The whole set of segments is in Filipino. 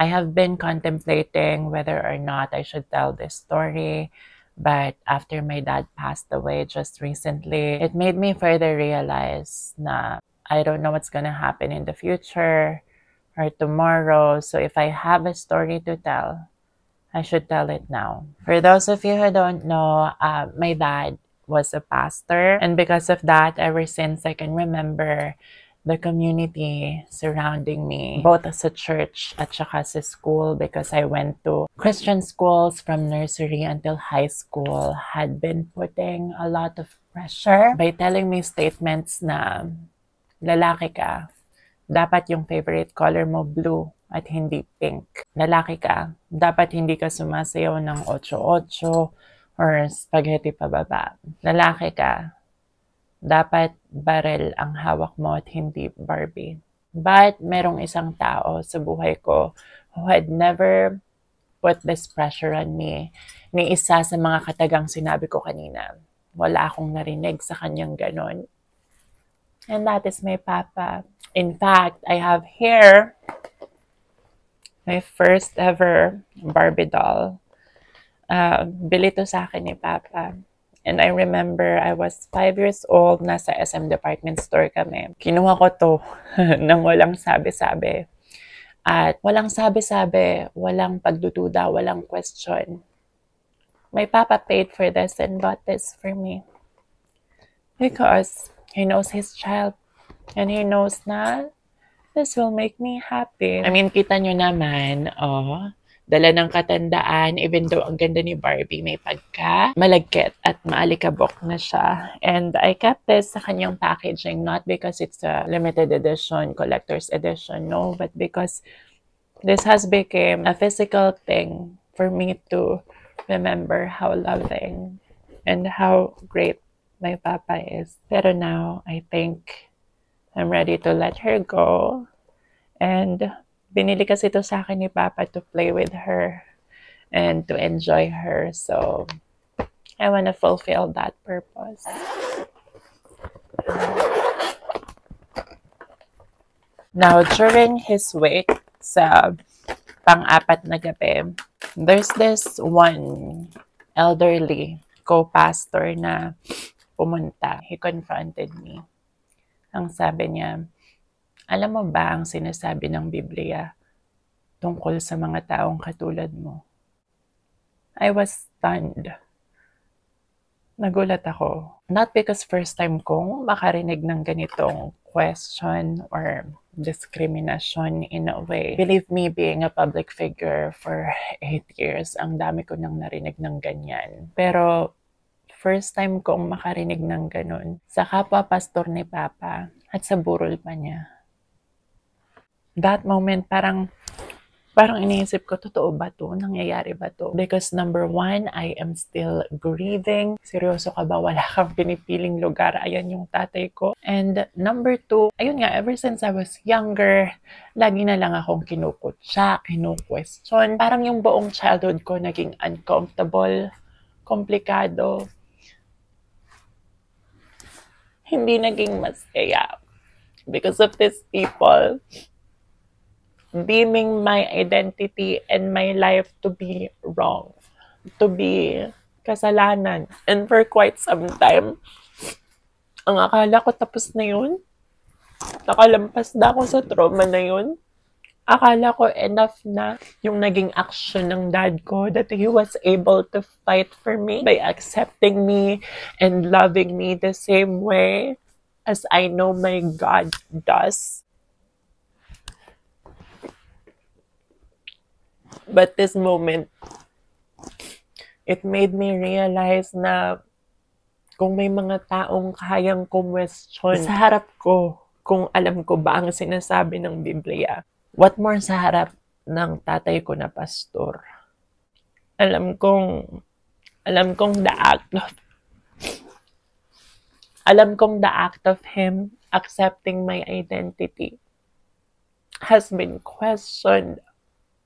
I have been contemplating whether or not I should tell this story, but after my dad passed away just recently, it made me further realize na I don't know what's gonna happen in the future or tomorrow. So if I have a story to tell, I should tell it now. For those of you who don't know, my dad was a pastor, and because of that, ever since I can remember, the community surrounding me, both as a church at saka sa school, because I went to Christian schools from nursery until high school, had been putting a lot of pressure by telling me statements na lalaki ka, dapat yung favorite color mo blue at hindi pink. Lalaki ka, dapat hindi ka sumasayaw ng 8-8 or spaghetti pababa. Lalaki ka, dapat barel ang hawak mo at hindi Barbie. But merong isang tao sa buhay ko who had never put this pressure on me. Ni isa sa mga katagang sinabi ko kanina. Wala akong narinig sa kanyang ganon. And that is my papa. In fact, I have here my first ever Barbie doll. Bili to sa akin ni papa. And I remember I was 5 years old, nasa SM department store kami. Kinuha ko to nang walang sabi-sabi. At walang sabi-sabi, walang pagdududa, walang question. My papa paid for this and bought this for me. Because he knows his child. And he knows na this will make me happy. I mean, kita nyo naman, dala ng katandaan, even though ang ganda ni Barbie, may pagka malagkit at maalikabok na siya. And I kept this sa kanyang packaging, not because it's a limited edition, collector's edition, no, but because this has become a physical thing for me to remember how loving and how great my papa is. Pero now, I think I'm ready to let her go. And binili kasi ito sa akin ni Papa to play with her and to enjoy her. So, I want to fulfill that purpose. Now, during his wake sa pang-apat na gabi, there's this one elderly co-pastor na pumunta. He confronted me. Ang sabi niya, alam mo ba ang sinasabi ng Biblia tungkol sa mga taong katulad mo? I was stunned. Nagulat ako. Not because first time kong makarinig ng ganitong question or discrimination in a way. Believe me, being a public figure for 8 years, ang dami ko nang narinig ng ganyan. Pero first time kong makarinig ng ganun sa kapwa pastor ni Papa at sa burol pa niya. That moment, parang iniisip ko, totoo ba to? Nangyayari ba to? Because number one, I am still grieving. Seryoso ka ba? Wala kang pinipiling lugar. Ayan yung tatay ko. And number two, ayun nga, ever since I was younger, lagi na lang akong kinukutsa, kinu-question. Parang yung buong childhood ko naging uncomfortable, komplikado. Hindi naging masaya. Because of these people deeming my identity and my life to be wrong, to be kasalanan. And for quite some time, ang akala ko tapos na yun. Nakalampas na ako sa trauma na yun. Akala ko enough na yung naging action ng dad ko, that he was able to fight for me by accepting me and loving me the same way as I know my God does. But this moment, it made me realize na kung may mga taong kayang kumwestiyon sa harap ko, kung alam ko ba ang sinasabi ng Biblia, what more sa harap ng tatay ko na pastor? Alam kong the act of him accepting my identity has been questioned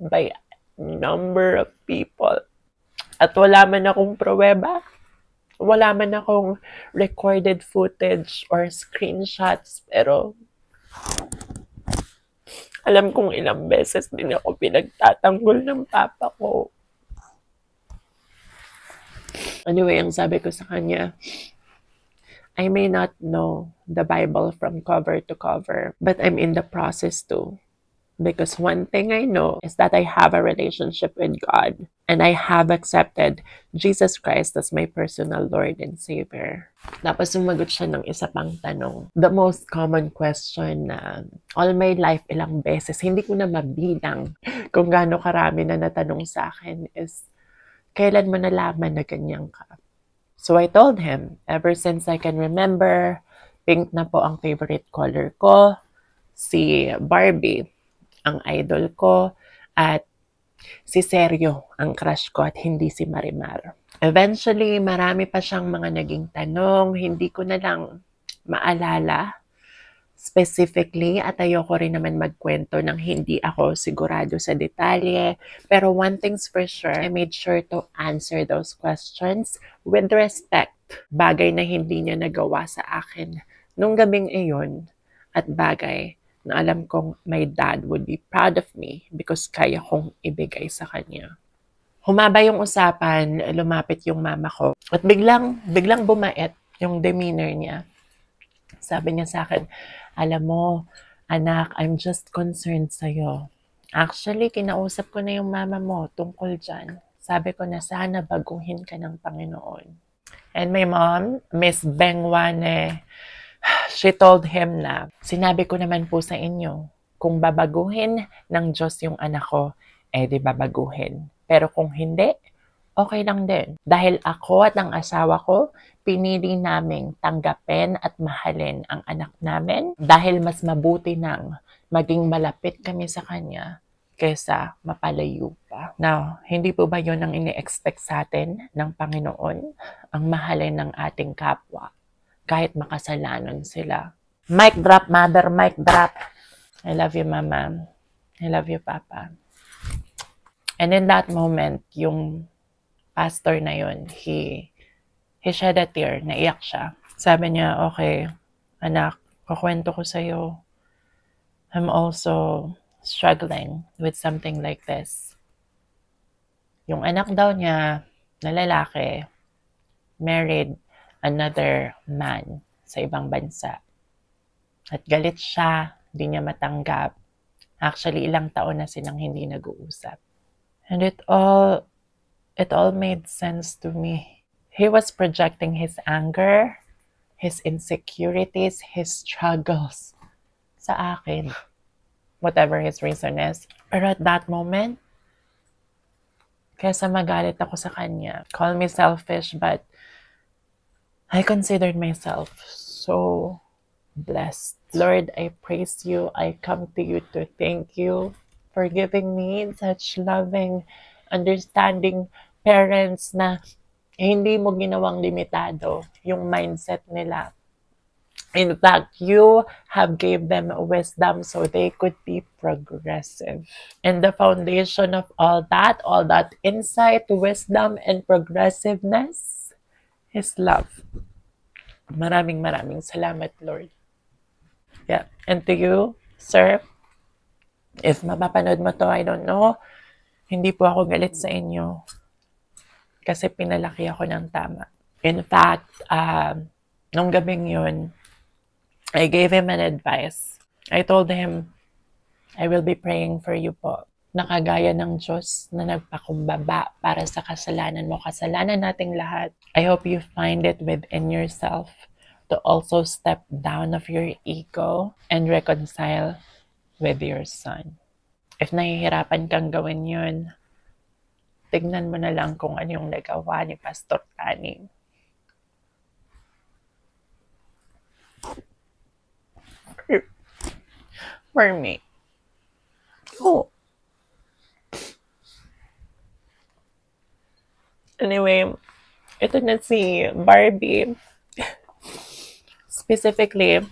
by number of people. At wala man akong pruweba, wala man akong recorded footage or screenshots, pero Alam kong ilang beses din ako pinagtatanggol ng papa ko. Anyway, ang sabi ko sa kanya, I may not know the Bible from cover to cover, but I'm in the process too. Because one thing I know is that I have a relationship with God and I have accepted Jesus Christ as my personal Lord and Savior. Tapos sumagot siya ng isa pang tanong. The most common question na all my life, ilang beses, hindi ko na mabilang kung gaano karami na natanong sa akin is, kailan mo nalaman na ganyan ka? So I told him, ever since I can remember, pink na po ang favorite color ko, si Barbie ang idol ko, at si Sergio ang crush ko at hindi si Marimar. Eventually, marami pa siyang mga naging tanong, hindi ko na lang maalala specifically at ayoko rin naman magkwento ng hindi ako sigurado sa detalye. Pero one thing's for sure, I made sure to answer those questions with respect. Bagay na hindi niya nagawa sa akin nung gabing iyon at bagay na alam kong my dad would be proud of me because kaya kong ibigay sa kanya. Humaba yung usapan, lumapit yung mama ko at biglang bumait yung demeanor niya. Sabi niya sa akin, alam mo, anak, I'm just concerned sa'yo. Actually, kinausap ko na yung mama mo tungkol dyan. Sabi ko na sana baguhin ka ng Panginoon. And my mom, Miss Bengwane, she told him na, sinabi ko naman po sa inyo, kung babaguhin ng Diyos yung anak ko, di babaguhin. Pero kung hindi, okay lang din. Dahil ako at ang asawa ko, pinili naming tanggapin at mahalin ang anak namin dahil mas mabuti nang maging malapit kami sa kanya kaysa mapalayo pa. Now, hindi po ba yun ang ini-expect sa atin ng Panginoon? Ang mahalin ng ating kapwa kahit makasalanan sila. Mic drop, mother, mic drop. I love you, mama. I love you, papa. And in that moment, yung pastor na yun, he shed a tear, naiyak siya. Sabi niya, okay, anak, kukwento ko sa'yo. I'm also struggling with something like this. Yung anak daw niya, na lalaki, married another man sa ibang bansa. At galit siya, hindi niya matanggap. Actually, ilang taon na silang hindi nag-uusap. And it all made sense to me. He was projecting his anger, his insecurities, his struggles sa akin. Whatever his reason is. Pero at that moment, kaysa magalit ako sa kanya, call me selfish, but I considered myself so blessed. Lord, I praise you. I come to you to thank you for giving me such loving, understanding parents na hindi mo ginawang limitado yung mindset nila. In fact, you have gave them wisdom so they could be progressive. And the foundation of all that insight, wisdom, and progressiveness is love. Maraming salamat, Lord. Yeah. And to you, sir, if mapapanood mo to, I don't know, hindi po ako galit sa inyo kasi pinalaki ako ng tama. In fact, nung gabing yun, I gave him an advice. I told him, I will be praying for you po. Nakagaya ng Diyos na nagpakumbaba para sa kasalanan mo, kasalanan nating lahat. I hope you find it within yourself to also step down of your ego and reconcile with your son. If nahihirapan kang gawin yun, tignan mo na lang kung ano yung nagawa ni Pastor Taning. For me. Oh. Anyway, ito na si Barbie. Specifically,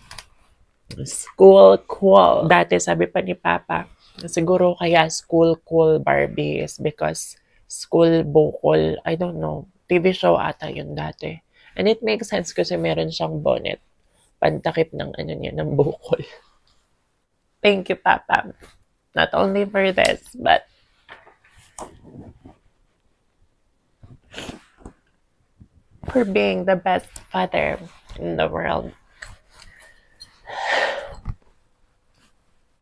school cool. Dati sabi pa ni Papa, siguro kaya school cool Barbie is because school bukol. I don't know. TV show ata yun dati. And it makes sense kasi meron siyang bonnet. Pantakip ng ano niya, ng bukol. Thank you, Papa. Not only for this, but for being the best father in the world.